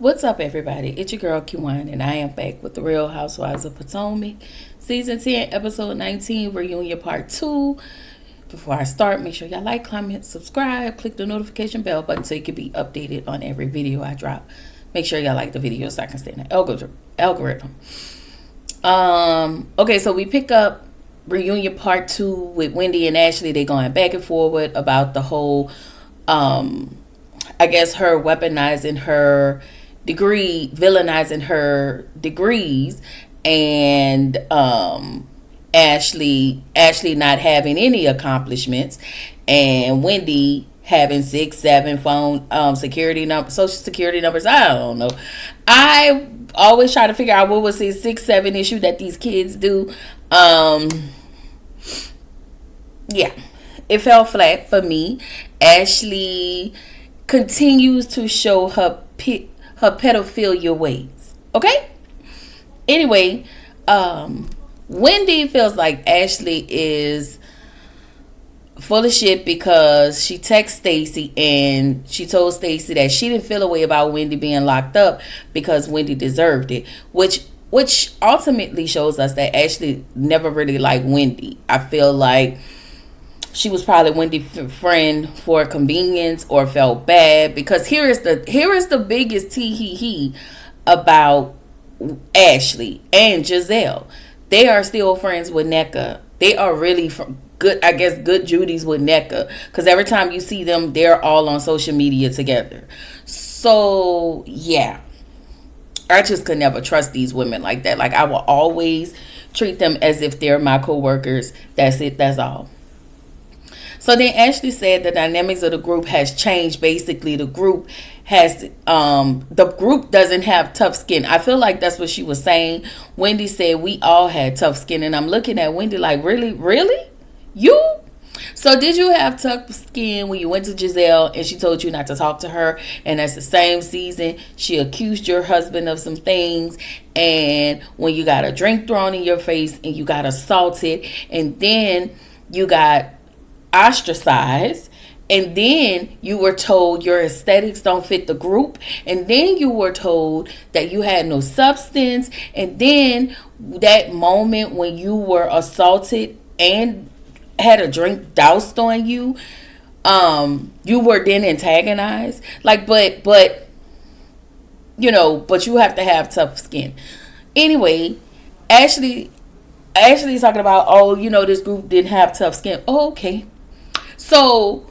What's up, everybody? It's your girl Q1, and I am back with the Real Housewives of Potomac, Season 10, Episode 19, Reunion Part 2. Before I start, make sure y'all like, comment, subscribe, click the notification bell button so you can be updated on every video I drop. Make sure y'all like the video so I can stay in the algorithm. Okay, so we pick up Reunion Part 2 with Wendy and Ashley. They're going back and forward about the whole, I guess, her weaponizing her degree, villainizing her degrees, and Ashley not having any accomplishments, and Wendy having 6, 7 phone security numbers, social security numbers. I don't know. I always try to figure out what was his 6, 7 issue that these kids do. Yeah, it fell flat for me. Ashley continues to show her pedophilia ways. Okay? Anyway, Wendy feels like Ashley is full of shit because she texted Stacy and she told Stacy that she didn't feel a way about Wendy being locked up because Wendy deserved it, which ultimately shows us that Ashley never really liked Wendy. I feel like she was probably Wendy's friend for convenience or felt bad, because here is the biggest tee about Ashley and Giselle. They are still friends with NECA. They are really good Judies with NECA, because every time you see them, they're all on social media together. So yeah, I just could never trust these women like that. Like, I will always treat them as if they're my co-workers. That's it. That's all. So then Ashley said the dynamics of the group has changed. Basically, the group doesn't have tough skin. I feel like that's what she was saying. Wendy said we all had tough skin, and I'm looking at Wendy like, really? You? So did you have tough skin when you went to Giselle and she told you not to talk to her, and that's the same season she accused your husband of some things, and when you got a drink thrown in your face and you got assaulted, and then you got ostracized, and then you were told your aesthetics don't fit the group, and then you were told that you had no substance, and then that moment when you were assaulted and had a drink doused on you, you were then antagonized. Like, but you have to have tough skin. Anyway, Ashley's talking about, this group didn't have tough skin. Oh, okay. So,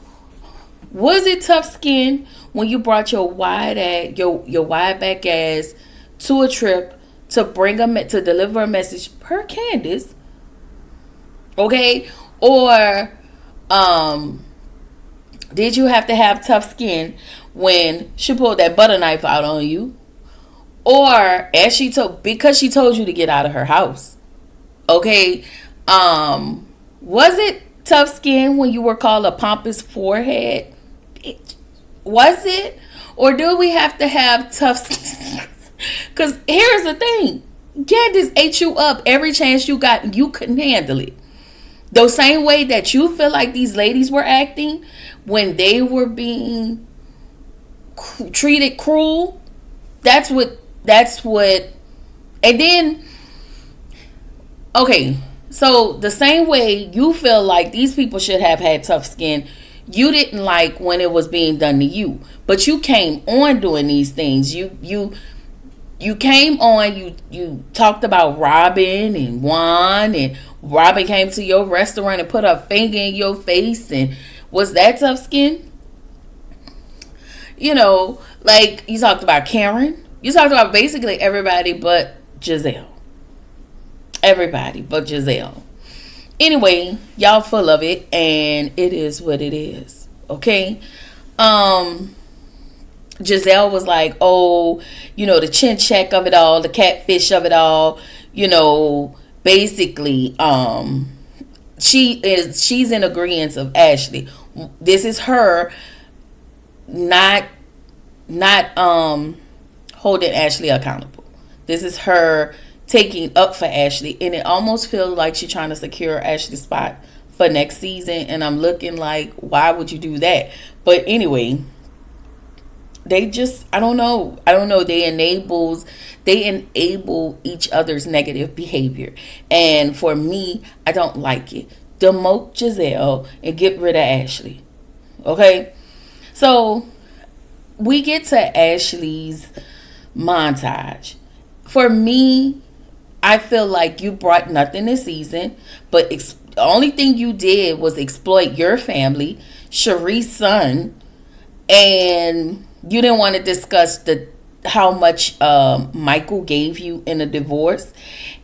was it tough skin when you brought your wide back ass to a trip to to deliver a message per Candace? Okay? Or did you have to have tough skin when she pulled that butter knife out on you? Or because she told you to get out of her house? Okay? Was it tough skin when you were called a pompous forehead? Was it? Or do we have to have tough skin? Because here's the thing. Candace ate you up every chance you got. You couldn't handle it. The same way that you feel like these ladies were acting when they were being treated cruel. That's what. And then, okay. So the same way you feel like these people should have had tough skin, you didn't like when it was being done to you, but you came on doing these things. You came on. You talked about Robin and Juan, and Robin came to your restaurant and put her finger in your face, and was that tough skin? Like, you talked about Karen. You talked about basically everybody but Giselle. Everybody but Giselle. Anyway, y'all full of it, and it is what it is. Okay? Giselle was like, the chin check of it all, the catfish of it all, basically, she's in agreement of Ashley. This is her not holding Ashley accountable. This is her taking up for Ashley, and it almost feels like she's trying to secure Ashley's spot for next season, and I'm looking like, why would you do that? But anyway, they just, I don't know, they enable each other's negative behavior, and for me, I don't like it. Demote Giselle and get rid of Ashley. Okay, so we get to Ashley's montage. For me, I feel like you brought nothing this season, but the only thing you did was exploit your family, Sharice's son, and you didn't want to discuss the how much Michael gave you in a divorce,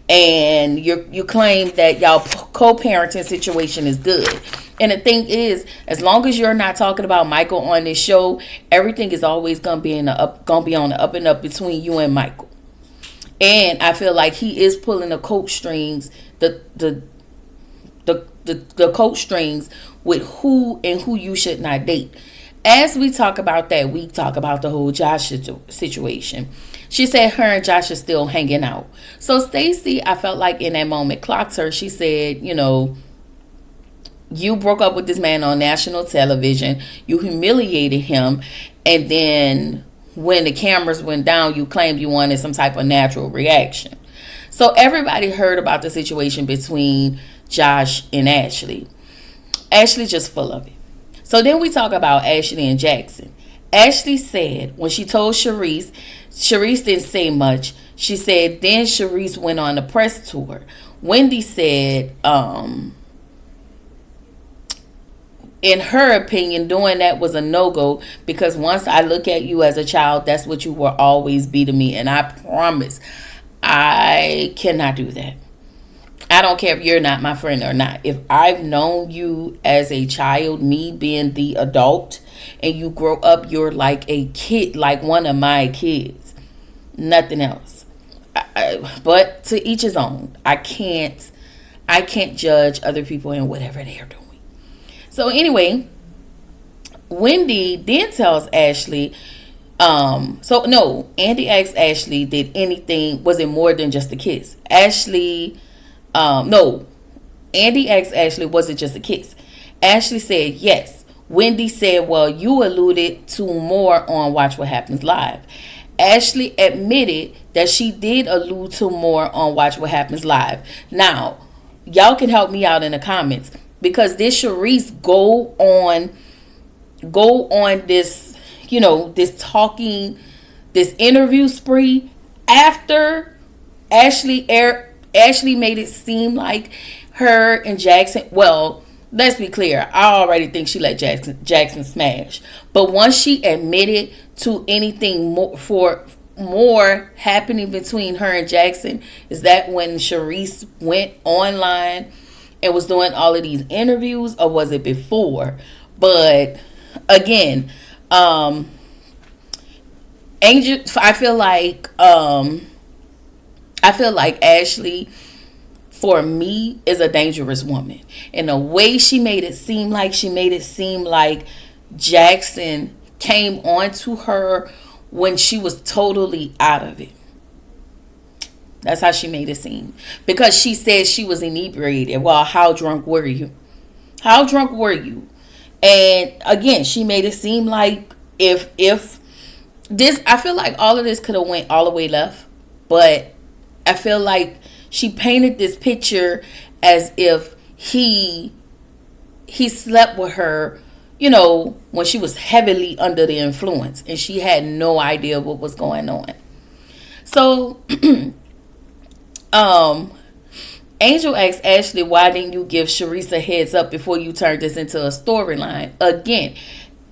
and you claim that y'all co-parenting situation is good. And the thing is, as long as you're not talking about Michael on this show, everything is always gonna be on the up and up between you and Michael. And I feel like he is pulling the coat strings, the coat strings with who and who you should not date. As we talk about that, we talk about the whole Josh situation. She said her and Josh are still hanging out. So Stacey, I felt like in that moment, clocked her. She said, you broke up with this man on national television. You humiliated him. And then when the cameras went down, you claimed you wanted some type of natural reaction. So everybody heard about the situation between Josh and Ashley. Ashley just full of it. So then we talk about Ashley and Jackson. Ashley said when she told Sharice didn't say much. She said then Sharice went on a press tour. Wendy said, in her opinion, doing that was a no-go because once I look at you as a child, that's what you will always be to me. And I promise I cannot do that. I don't care if you're not my friend or not. If I've known you as a child, me being the adult, and you grow up, you're like a kid, like one of my kids. Nothing else. But to each his own. I can't judge other people and whatever they're doing. So anyway, Wendy then tells Ashley, Andy asked Ashley, did anything, was it more than just a kiss? Andy asked Ashley, was it just a kiss? Ashley said yes. Wendy said, well, you alluded to more on Watch What Happens Live. Ashley admitted that she did allude to more on Watch What Happens Live. Now, y'all can help me out in the comments because this Sharice go on this, this interview spree after Ashley made it seem like her and Jackson, well, let's be clear, I already think she let Jackson smash. But once she admitted to anything more happening between her and Jackson, is that when Sharice went online and was doing all of these interviews, or was it before? But again, Angel, I feel like Ashley, for me, is a dangerous woman. And the way she made it seem like Jackson came onto her when she was totally out of it. That's how she made it seem. Because she said she was inebriated. Well, how drunk were you? How drunk were you? And again, she made it seem like if this, I feel like all of this could have went all the way left. But I feel like she painted this picture as if he slept with her, when she was heavily under the influence and she had no idea what was going on. So, Angel asked Ashley, why didn't you give Sharice a heads up before you turned this into a storyline? Again,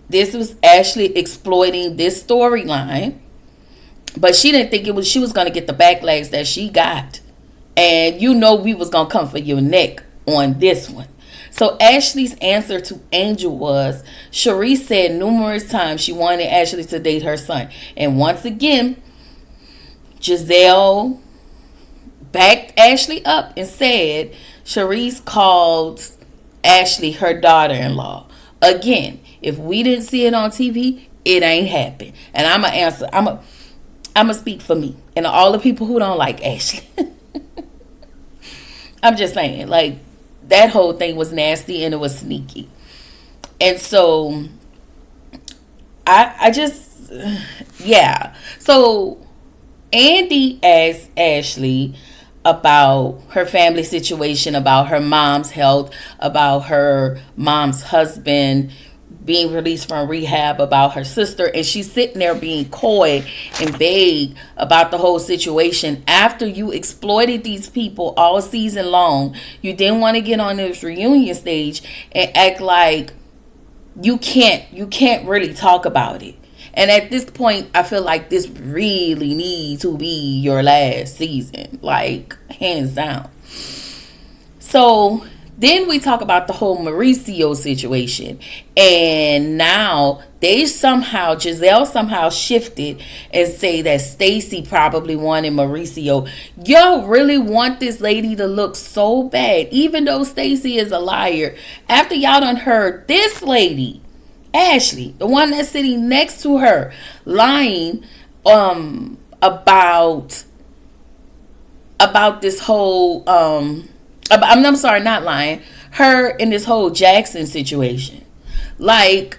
this was Ashley exploiting this storyline, but she didn't think she was going to get the backlash that she got. And we was going to come for your neck on this one. So Ashley's answer to Angel was, Sharice said numerous times she wanted Ashley to date her son. And once again, Giselle backed Ashley up and said Sharice called Ashley her daughter-in-law. Again, if we didn't see it on TV, it ain't happened. And I'm going to answer. I'm going to speak for me and all the people who don't like Ashley. I'm just saying, like, that whole thing was nasty and it was sneaky. And so I just yeah. So Andy asked Ashley about her family situation, about her mom's health, about her mom's husband being released from rehab, about her sister, and she's sitting there being coy and vague about the whole situation. After you exploited these people all season long, you didn't want to get on this reunion stage and act like you can't really talk about it. And at this point, I feel like this really needs to be your last season, like hands down. So then we talk about the whole Mauricio situation. And now Giselle somehow shifted and say that Stacy probably wanted Mauricio. Y'all really want this lady to look so bad, even though Stacy is a liar. After y'all done heard this lady, Ashley, the one that's sitting next to her, lying about this whole I'm sorry, not lying. Her in this whole Jackson situation. Like,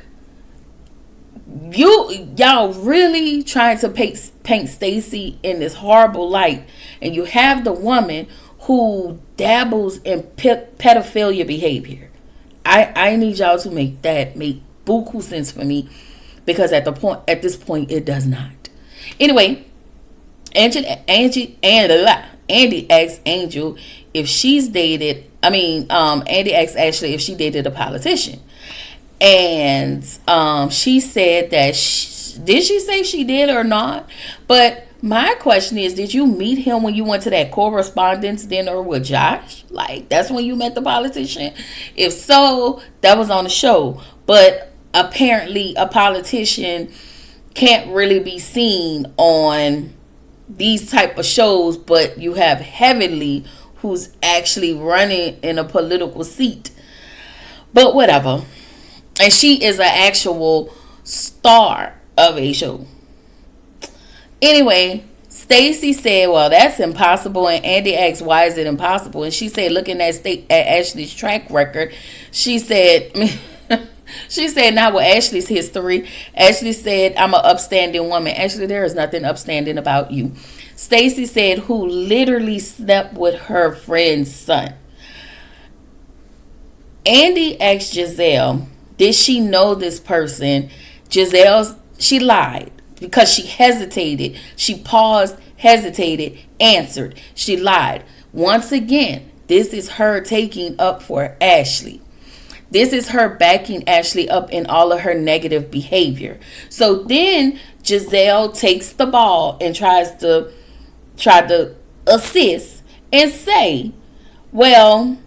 y'all really trying to paint Stacy in this horrible light, and you have the woman who dabbles in pedophilia behavior. I need y'all to make buku sense for me, because at this point it does not. Anyway, Andy asked Angel if she's dated. Andy asked Ashley if she dated a politician, and she said that did she say she did or not? But my question is, did you meet him when you went to that correspondence dinner with Josh? Like, that's when you met the politician? If so, that was on the show. But apparently a politician can't really be seen on these type of shows, but you have Heavenly, who's actually running in a political seat. But whatever. And she is an actual star of a show. Anyway, Stacy said, well, that's impossible. And Andy asked, why is it impossible? And she said, looking at Ashley's track record, she said, not with Ashley's history. Ashley said, I'm an upstanding woman. Ashley, there is nothing upstanding about you. Stacy said, who literally slept with her friend's son. Andy asked Giselle, did she know this person? She lied because she hesitated. She paused, hesitated, answered. She lied. Once again, this is her taking up for Ashley. This is her backing Ashley up in all of her negative behavior. So then Giselle takes the ball and try to assist and say, well,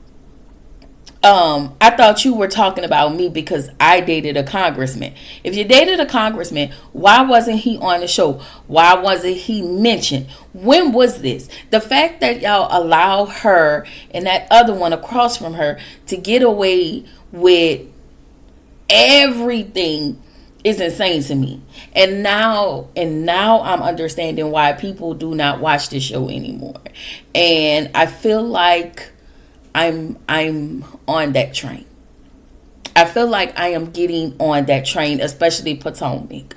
I thought you were talking about me because I dated a congressman. If you dated a congressman, why wasn't he on the show? Why wasn't he mentioned? When was this? The fact that y'all allow her and that other one across from her to get away with everything is insane to me. And now I'm understanding why people do not watch this show anymore. And I feel like I'm on that train. I feel like I am getting on that train, especially Potomac.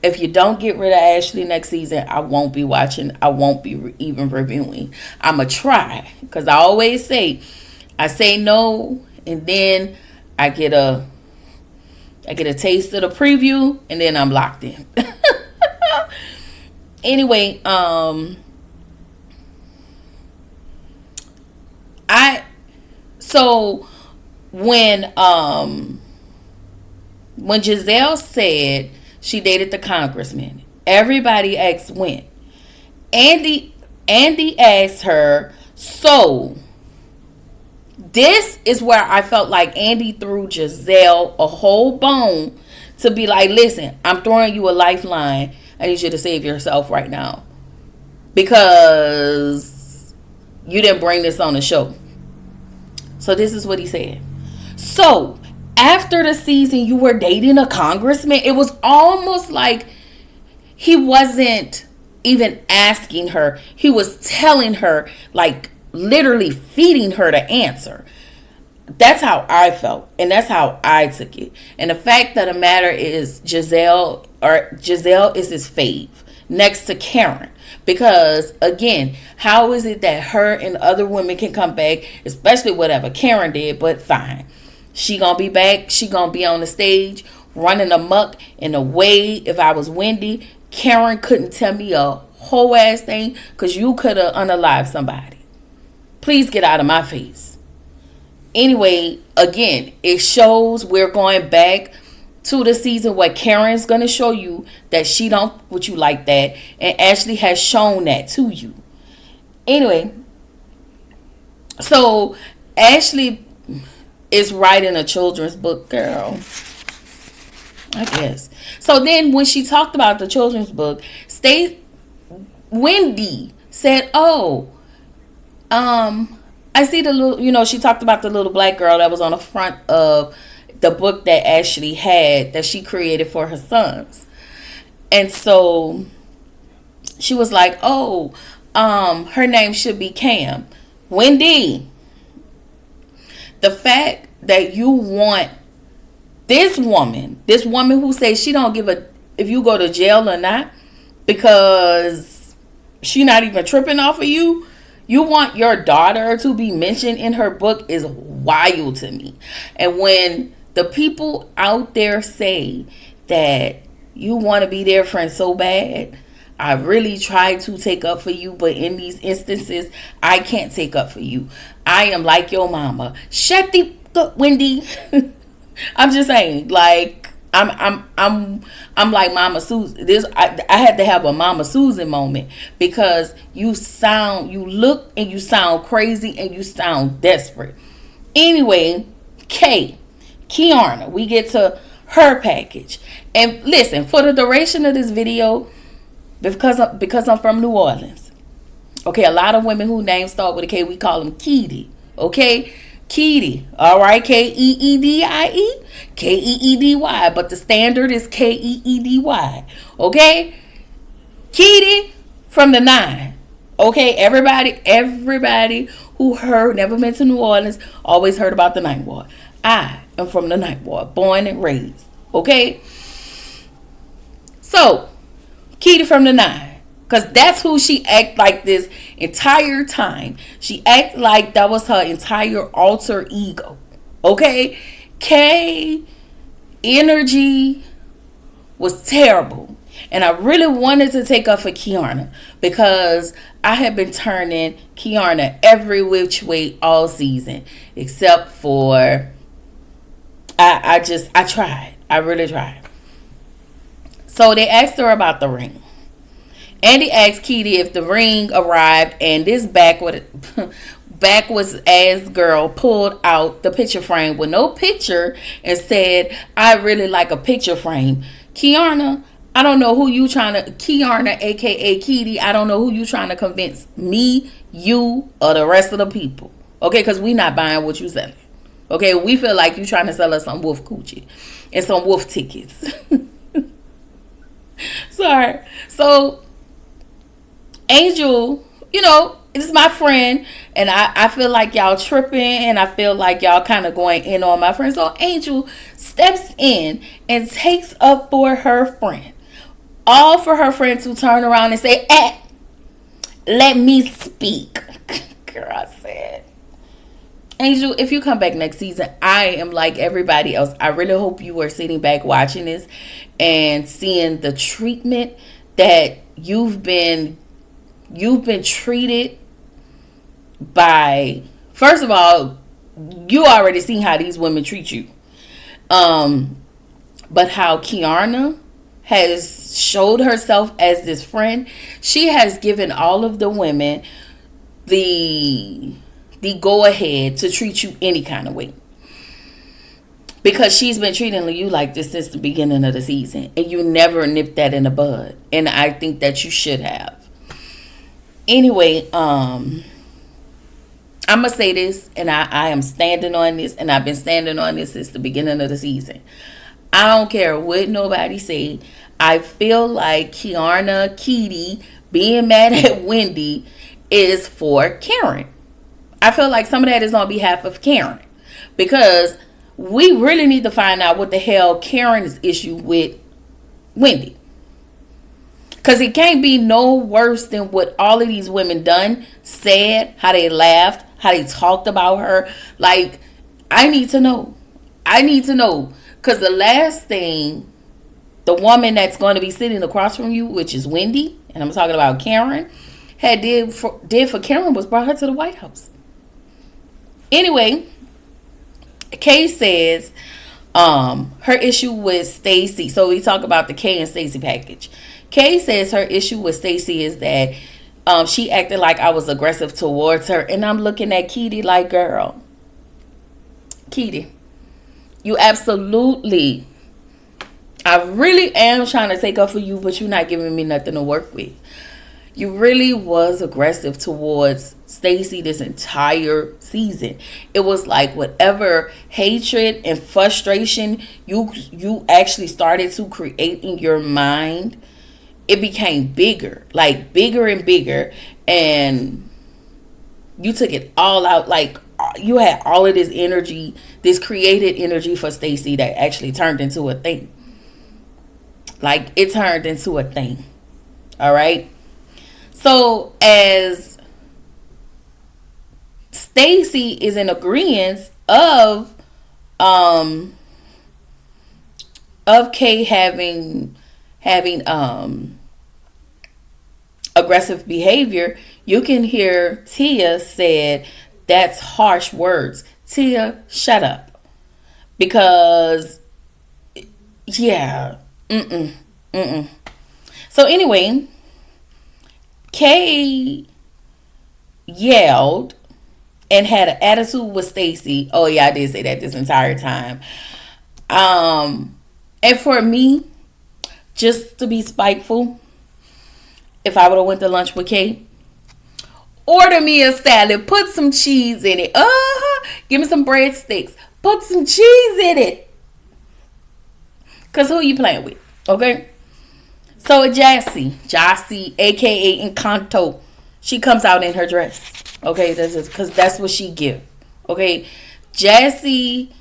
If you don't get rid of Ashley next season, I won't be watching. I won't be even reviewing. I'ma try, because I always say, I say no, and then I get a taste of the preview, and then I'm locked in. Anyway, So when Giselle said she dated the congressman, everybody asked when. Andy asked her, so this is where I felt like Andy threw Giselle a whole bone to be like, listen, I'm throwing you a lifeline. I need you to save yourself right now, because you didn't bring this on the show. So this is what he said. So after the season, you were dating a congressman? It was almost like he wasn't even asking her. He was telling her, like literally feeding her the answer. That's how I felt, and that's how I took it. And the fact of the matter is, Giselle is his fave next to Karen. Because again, how is it that her and other women can come back, especially whatever Karen did? But fine, she gonna be back. She gonna be on the stage running amok in a way. If I was Wendy, Karen couldn't tell me a whole ass thing, because you could have unalived somebody. Please get out of my face. Anyway, again, it shows we're going back to the season where Karen's going to show you that she don't want you like that, and Ashley has shown that to you. Anyway, so Ashley is writing a children's book, girl, I guess. So then when she talked about the children's book, Wendy said, oh, I see the little, she talked about the little black girl that was on the front of the book that Ashley had, that she created for her sons. And so she was like, oh, her name should be Cam. Wendy, the fact that you want this woman who says she don't give a if you go to jail or not, because she not even tripping off of you. You want your daughter to be mentioned in her book is wild to me. And when the people out there say that you want to be their friend so bad, I really try to take up for you, but in these instances, I can't take up for you. I am like your mama. Shut the Wendy. I'm just saying, like, I'm like Mama Susan. I had to have a Mama Susan moment, because you look and you sound crazy and you sound desperate. Anyway, Kiana, we get to her package. And listen, for the duration of this video, because I'm from New Orleans, okay, a lot of women who names start with a K, we call them Keedy, okay? Keedy, all right, Keedie, Keedy, but the standard is Keedy, okay? Keedy from the 9, okay? Everybody who never been to New Orleans, always heard about the Ninth Ward. I am from the Ninth Ward, born and raised, okay? So, Keedy from the 9. Because that's who she act like this entire time. She act like that was her entire alter ego. Okay? K energy was terrible. And I really wanted to take up for Kiana, because I have been turning Kiana every which way all season. Except for I tried. I really tried. So they asked her about the ring. Andy asked Keedy if the ring arrived, and this backwards ass girl pulled out the picture frame with no picture and said, I really like a picture frame. Kiana, I don't know who you trying to, Kiana, aka Keedy, I don't know who you trying to convince, me, you, or the rest of the people. Okay, because we not buying what you selling. Okay, we feel like you trying to sell us some wolf coochie and some wolf tickets. Sorry. So Angel, this is my friend, and I feel like y'all tripping, and I feel like y'all kind of going in on my friend. So Angel steps in and takes up for her friend. All for her friend to turn around and say, let me speak. Girl, I said, Angel, if you come back next season, I am like everybody else. I really hope you are sitting back watching this and seeing the treatment that you've been treated by. First of all, you already seen how these women treat you, but how Kiana has showed herself as this friend. She has given all of the women the go ahead to treat you any kind of way, because she's been treating you like this since the beginning of the season, and you never nipped that in the bud, and I think that you should have. Anyway, I'm gonna say this, and I am standing on this, and I've been standing on this since the beginning of the season. I don't care what nobody say. I feel like Keedy being mad at Wendy is for Karen. I feel like some of that is on behalf of Karen, because we really need to find out what the hell Karen's issue with Wendy. Because it can't be no worse than what all of these women done, said, how they laughed, how they talked about her. Like, I need to know. I need to know. Because the last thing, the woman that's going to be sitting across from you, which is Wendy, and I'm talking about Karen, did for Karen was brought her to the White House. Anyway, Kay says her issue with Stacey. So we talk about the Kay and Stacey package. Kay says her issue with Stacey is that she acted like I was aggressive towards her. And I'm looking at Keity like, girl, Keity, you absolutely, I really am trying to take up for you, but you're not giving me nothing to work with. You really was aggressive towards Stacey this entire season. It was like whatever hatred and frustration you actually started to create in your mind, it became bigger, like bigger and bigger, and you took it all out. Like, you had all of this energy, this created energy for Stacey that actually turned into a thing. Like, it turned into a thing. All right. So as Stacey is in agreement of Kay having aggressive behavior, you can hear Tia said, that's harsh words. Tia, shut up. Because yeah. So anyway, Kay yelled and had an attitude with Stacey. Oh yeah, I did say that this entire time. And for me, just to be spiteful, if I would have went to lunch with Kay, order me a salad, put some cheese in it. Give me some breadsticks, put some cheese in it. Cause who you playing with? Okay. So Jassy, aka Encanto, she comes out in her dress. Okay, because that's what she give. Okay, Jassy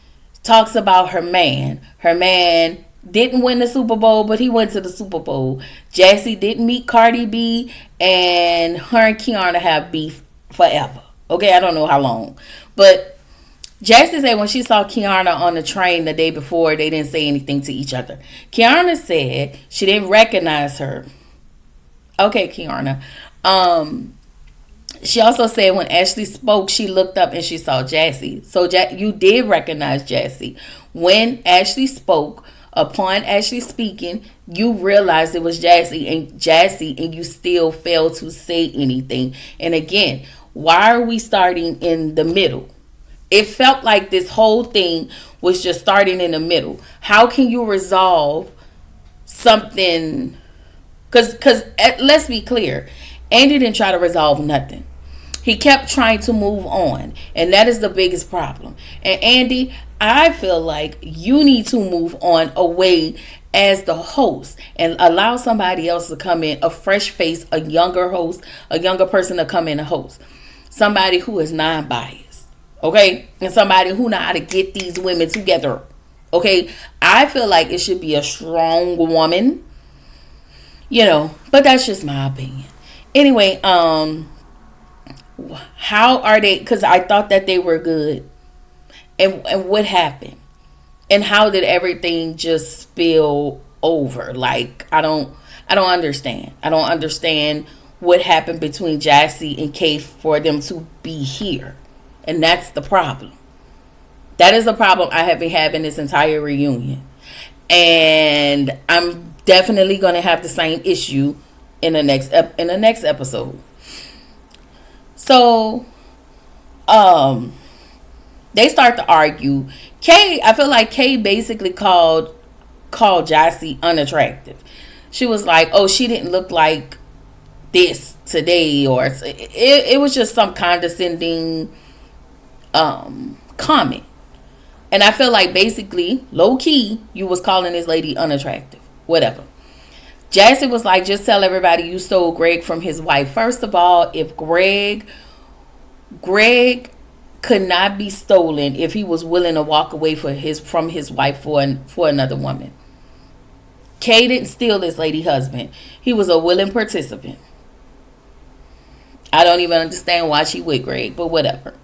talks about her man. Her man didn't win the Super Bowl, but he went to the Super Bowl. Jassy didn't meet Cardi B, and her and Kiana have beef forever. Okay, I don't know how long, but Jassy said when she saw Kiana on the train the day before, they didn't say anything to each other. Kiana said she didn't recognize her. Okay, Kiana. She also said when Ashley spoke, she looked up and she saw Jassy. So you did recognize Jassy. When Ashley spoke, upon Ashley speaking, you realized it was Jassy, and you still failed to say anything. And again, why are we starting in the middle? It felt like this whole thing was just starting in the middle. How can you resolve something? Because let's be clear, Andy didn't try to resolve nothing. He kept trying to move on, and that is the biggest problem. And Andy, I feel like you need to move on away as the host and allow somebody else to come in, a fresh face, a younger host, a younger person to come in and host. Somebody who is non-biased. Okay, and somebody who know how to get these women together. Okay, I feel like it should be a strong woman, but that's just my opinion. Anyway, how are they? Because I thought that they were good, and what happened, and how did everything just spill over? Like, I don't understand. I don't understand what happened between Jassy and Kay for them to be here. And that's the problem. That is the problem I have been having this entire reunion. And I'm definitely going to have the same issue in the next episode. So, they start to argue. I feel like Kay basically called Jassy unattractive. She was like, oh, she didn't look like this today. Or it was just some condescending comment. And I feel like basically low key you was calling this lady unattractive, whatever. Jassy was like, just tell everybody you stole Greg from his wife. First of all, if Greg could not be stolen if he was willing to walk away from his wife for another woman. Kay didn't steal this lady husband. He was a willing participant. I don't even understand why she with Greg, but whatever.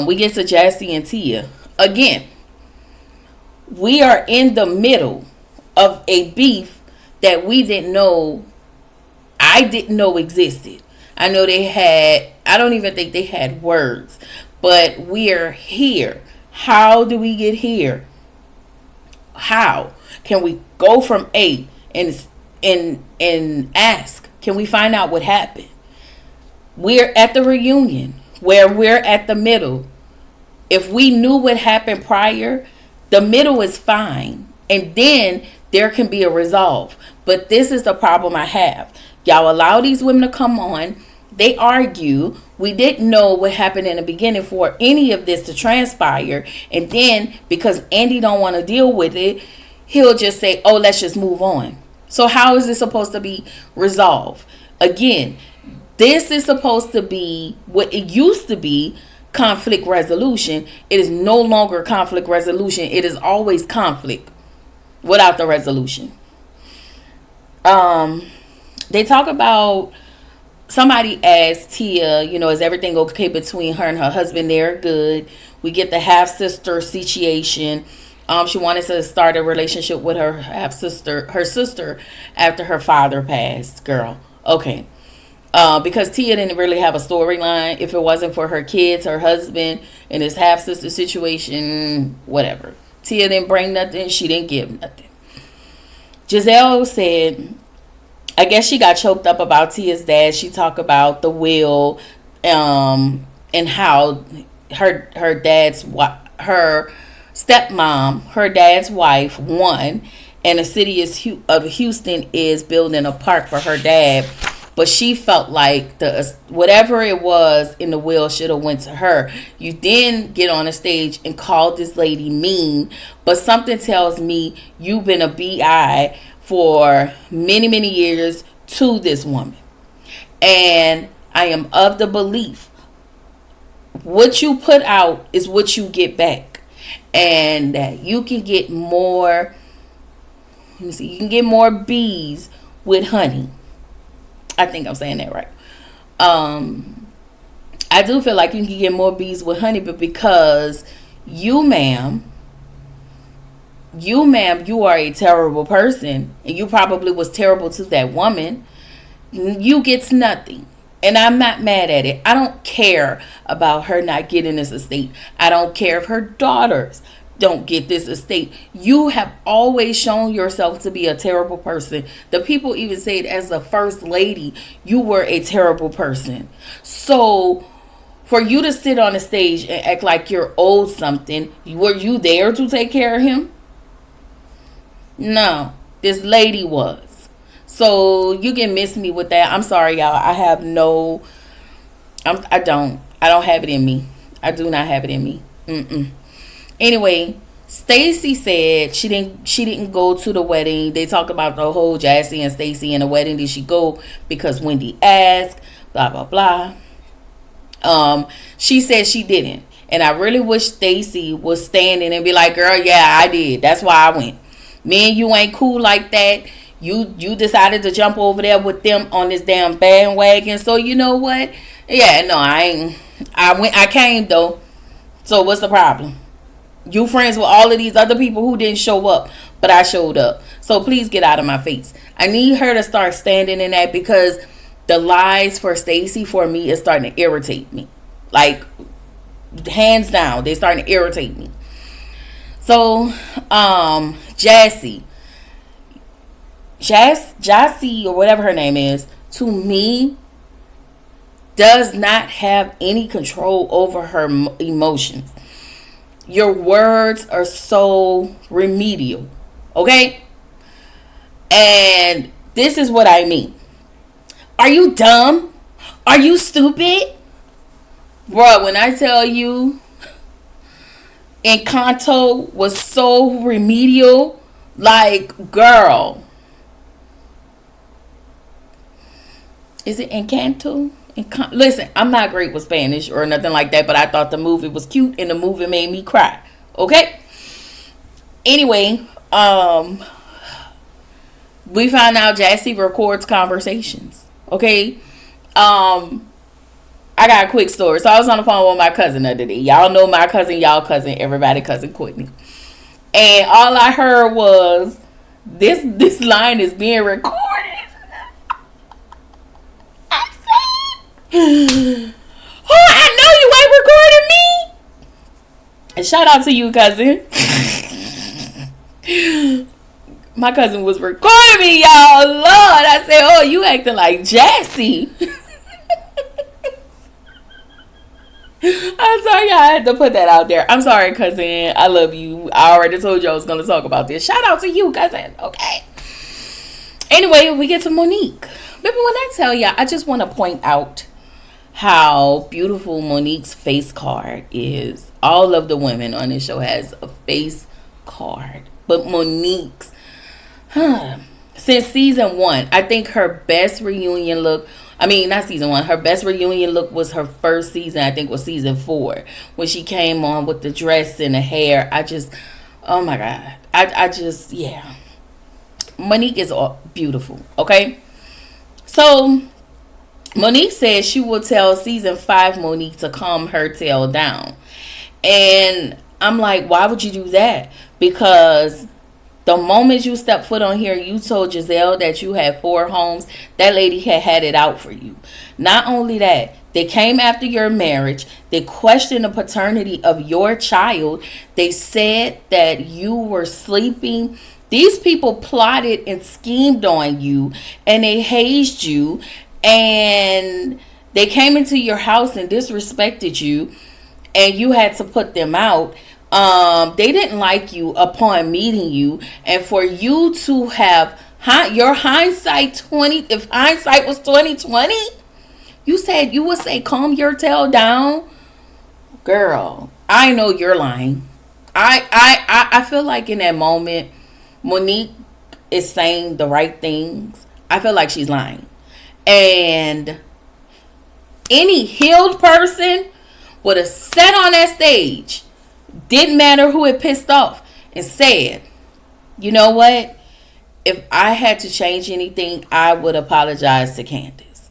We get to Jassy and Tia. Again, we are in the middle of a beef that we didn't know, I didn't know existed. I know they had, I don't even think they had words, but we are here. How do we get here? How can we go from A and ask, can we find out what happened? We're at the reunion where we're at the middle. If we knew what happened prior, the middle is fine. And then there can be a resolve. But this is the problem I have. Y'all allow these women to come on. They argue. We didn't know what happened in the beginning for any of this to transpire. And then because Andy don't want to deal with it, he'll just say, oh, let's just move on. So how is this supposed to be resolved? Again, this is supposed to be what it used to be, conflict resolution. It is no longer conflict resolution. It is always conflict without the resolution. They talk about, somebody asked Tia, is everything okay between her and her husband? They're good. We get the half-sister situation. She wanted to start a relationship with her sister after her father passed. Girl, okay. Because Tia didn't really have a storyline. If it wasn't for her kids, her husband, and his half-sister situation, whatever. Tia didn't bring nothing. She didn't give nothing. Giselle said, I guess she got choked up about Tia's dad. She talked about the will, and how her stepmom, her dad's wife, won, and the city of Houston is building a park for her dad. But she felt like whatever it was in the will should have went to her. You then get on a stage and call this lady mean, but something tells me you've been a BI for many, many years to this woman. And I am of the belief, what you put out is what you get back. And that you can get more, you can get more bees with honey. I think I'm saying that right. I do feel like you can get more bees with honey, but because you, ma'am, you are a terrible person, and you probably was terrible to that woman, you gets nothing. And I'm not mad at it. I don't care about her not getting this estate. I don't care if her daughters don't get this estate. You have always shown yourself to be a terrible person. The people even say it as the first lady, you were a terrible person. So for you to sit on the stage and act like you're owed something, were you there to take care of him? No, this lady was. So you can miss me with that. I'm sorry, y'all. I have no, I don't have it in me. I do not have it in me. Anyway, Stacy said she didn't go to the wedding. They talk about the whole Jassy and Stacy and the wedding. Did she go because Wendy asked? Blah blah blah. She said she didn't, and I really wish Stacy was standing and be like, "Girl, yeah, I did. That's why I went. Me and you ain't cool like that. You decided to jump over there with them on this damn bandwagon. So you know what? Yeah, no, I ain't. I came though. So what's the problem? You friends with all of these other people who didn't show up, but I showed up. So please get out of my face. I need her to start standing in that, because the lies for Stacy, for me, is starting to irritate me. Like, hands down, they're starting to irritate me. So, Jassy, or whatever her name is, to me, does not have any control over her emotions. Your words are so remedial, okay? And this is what I mean. Are you dumb? Are you stupid? Bro, when I tell you Encanto was so remedial, like, girl. Is it Encanto? Listen, I'm not great with Spanish or nothing like that, but I thought the movie was cute and the movie made me cry. Okay. Anyway, we found out Jassy records conversations. Okay. I got a quick story. So I was on the phone with my cousin the other day. Y'all know my cousin, y'all cousin, everybody cousin Courtney. And all I heard was this line is being recorded. I said, "Oh, I know you ain't recording me." And shout out to you, cousin. My cousin was recording me, y'all. Lord, I said, "Oh, you acting like Jassy." I'm sorry, I had to put that out there. I'm sorry, cousin. I love you. I already told you I was going to talk about this. Shout out to you, cousin. Okay. Anyway, we get to Monique. Baby, when I tell y'all, I just want to point out how beautiful Monique's face card is. All of the women on this show has a face card. But Monique's, since season 1, I think her best reunion look, not season 1. Her best reunion look was her first season. I think was season 4 when she came on with the dress and the hair. Oh my God. Yeah. Monique is beautiful. Okay. So Monique says she will tell season 5 Monique to calm her tail down. And I'm like, why would you do that? Because the moment you step foot on here, you told Giselle that you had 4 homes. That lady had it out for you. Not only that, they came after your marriage. They questioned the paternity of your child. They said that you were sleeping. These people plotted and schemed on you, and they hazed you, and they came into your house and disrespected you, and you had to put them out. They didn't like you upon meeting you, and for you to have your hindsight 20, if hindsight was 2020, you said you would say calm your tail down. Girl, I know you're lying. I feel like in that moment Monique is saying the right things. I feel like she's lying, and any healed person would have sat on that stage, didn't matter who it pissed off, and said, you know what? If I had to change anything, I would apologize to Candace.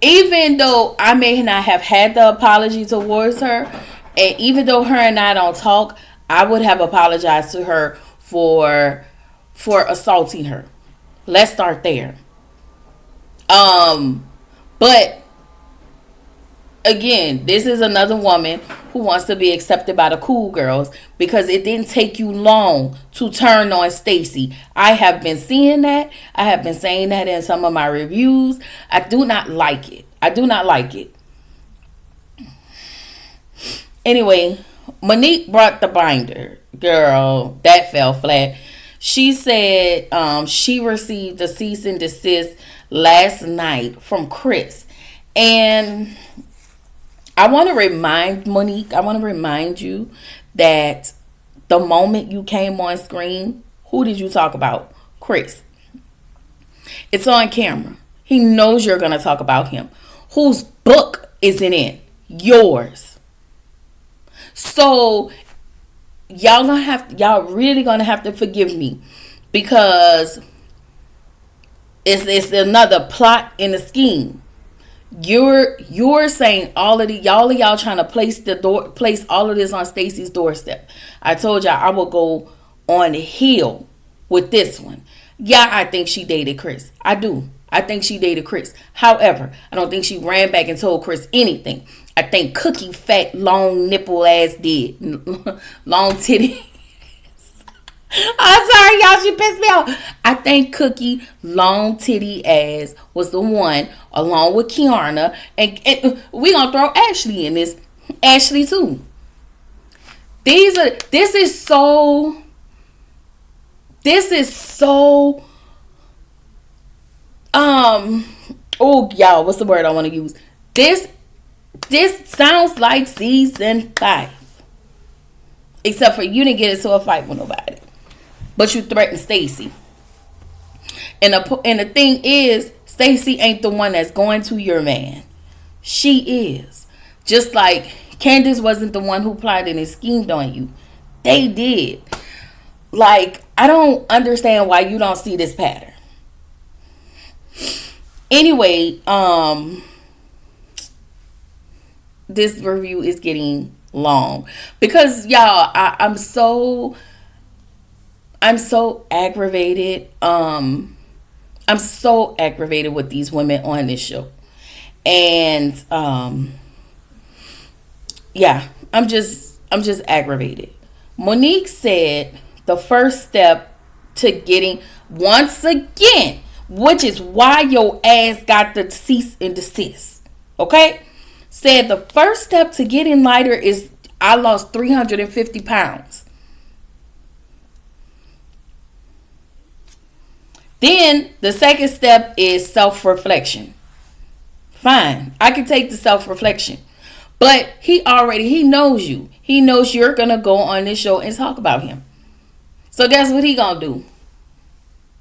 Even though I may not have had the apology towards her, and even though her and I don't talk, I would have apologized to her for assaulting her. Let's start there. But again, this is another woman who wants to be accepted by the cool girls because it didn't take you long to turn on Stacy. I have been seeing that. I have been saying that in some of my reviews. I do not like it. I do not like it. Anyway, Monique brought the binder. Girl, that fell flat. She said she received a cease and desist last night from Chris. And I want to remind Monique, I want to remind you that the moment you came on screen, who did you talk about? Chris. It's on camera. He knows you're going to talk about him. Whose book is it in? Yours. So y'all really gonna have to forgive me because it's another plot in the scheme. You're saying all of y'all trying to place all of this on Stacy's doorstep. I told y'all I will go on the hill with this one. Yeah, I think she dated Chris. I do. I think she dated Chris. However, I don't think she ran back and told Chris anything. I think Cookie fat long nipple ass did. Long titty. I'm sorry, y'all. She pissed me off. I think Cookie long titty ass was the one, along with Kiana, and we gonna throw Ashley in this. Ashley too. This is so. Oh, y'all, what's the word I want to use? This sounds like season 5. Except for you didn't get into a fight with nobody. But you threatened Stacy. And the thing is, Stacy ain't the one that's going to your man. She is. Just like Candace wasn't the one who plotted and schemed on you. They did. Like, I don't understand why you don't see this pattern. Anyway, this review is getting long because y'all, I'm so aggravated. I'm so aggravated with these women on this show. And yeah, I'm just aggravated. Monique said the first step to getting, once again, which is why your ass got the cease and desist. Okay? Said the first step to getting lighter is I lost 350 pounds. Then the second step is self-reflection. Fine. I can take the self-reflection. But he knows you. He knows you're going to go on this show and talk about him. So guess what he going to do?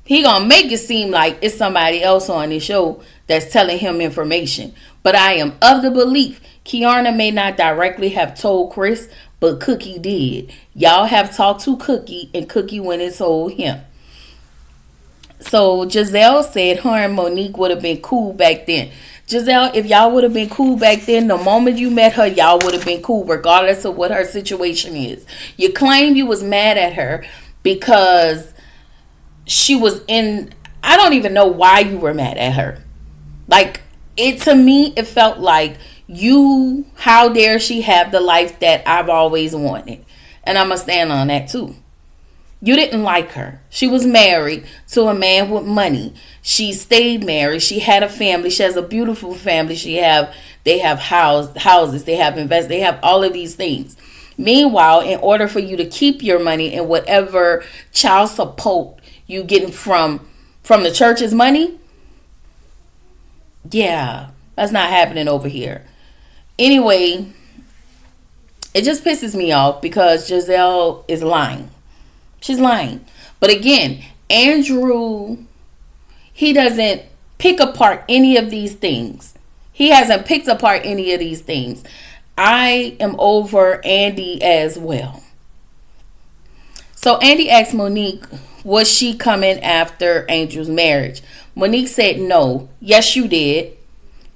He going to make it seem like it's somebody else on this show that's telling him information. But I am of the belief Kiana may not directly have told Chris, but Cookie did. Y'all have talked to Cookie, and Cookie went and told him. So Giselle said her and Monique would have been cool back then. Giselle, if y'all would have been cool back then, the moment you met her, y'all would have been cool, regardless of what her situation is. You claim you was mad at her because she was in, I don't even know why you were mad at her. Like, to me, it felt like how dare she have the life that I've always wanted. And I'm going to stand on that too. You didn't like her. She was married to a man with money. She stayed married. She had a family. She has a beautiful family. They have houses. They have investments. They have all of these things. Meanwhile, in order for you to keep your money and whatever child support you getting from the church's money, yeah, that's not happening over here. Anyway, it just pisses me off because Giselle is lying. She's lying. But again, Andrew, he doesn't pick apart any of these things. He hasn't picked apart any of these things. I am over Andy as well. So Andy asked Monique, was she coming after Angel's marriage? Monique said no. Yes, you did.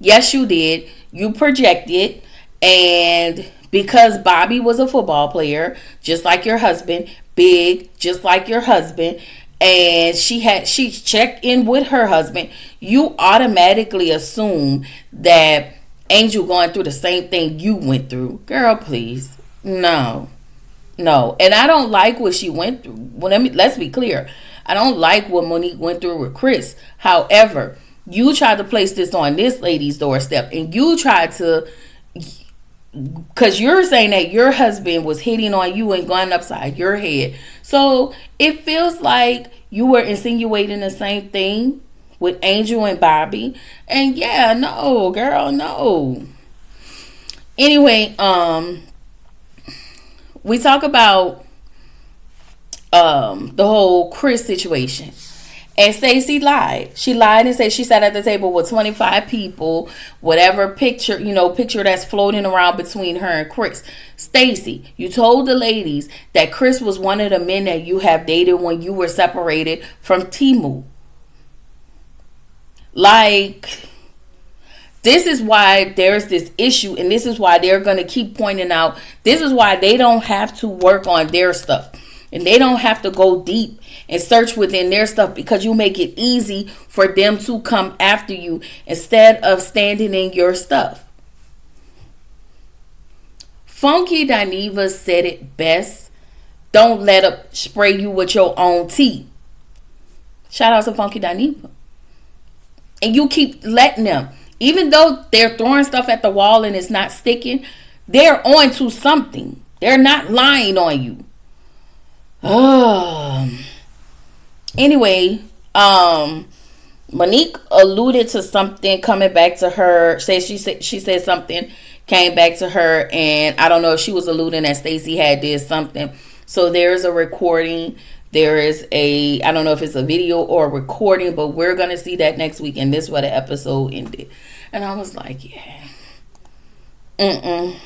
Yes, you did. You projected. And because Bobby was a football player, just like your husband, big, just like your husband, and she checked in with her husband, you automatically assume that Angel going through the same thing you went through. Girl, please. No. And I don't like what she went through. Well, let's be clear. I don't like what Monique went through with Chris. However, you tried to place this on this lady's doorstep, and you tried to, because you're saying that your husband was hitting on you and going upside your head. So it feels like you were insinuating the same thing with Angel and Bobby. And yeah, no, girl, no. Anyway, we talk about the whole Chris situation. And Stacey lied. She lied and said she sat at the table with 25 people, whatever picture that's floating around between her and Chris. Stacey, you told the ladies that Chris was one of the men that you have dated when you were separated from Timu. Like, this is why there's this issue, and this is why they're going to keep pointing out. This is why they don't have to work on their stuff. And they don't have to go deep and search within their stuff, because you make it easy for them to come after you instead of standing in your stuff. Funky Dineva said it best. Don't let them spray you with your own tea. Shout out to Funky Dineva. And you keep letting them. Even though they're throwing stuff at the wall and it's not sticking, they're on to something. They're not lying on you. Anyway, Monique alluded to something coming back to her. She said something came back to her, and I don't know if she was alluding that Stacey had did something. So there's a recording. There is I don't know if it's a video or a recording, but we're gonna see that next week, and this is where the episode ended. And I was like, yeah. Mm-mm.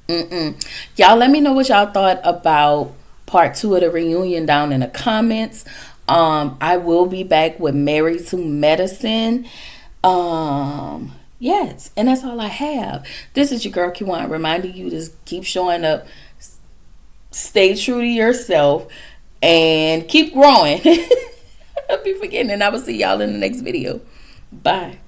Mm-mm. Y'all let me know what y'all thought about part 2 of the reunion down in the comments. I will be back with Married to Medicine. Yes, and that's all I have. This is your girl Kiwan reminding you to keep showing up, stay true to yourself, and keep growing. I'll be forgetting, and I will see y'all in the next video. Bye.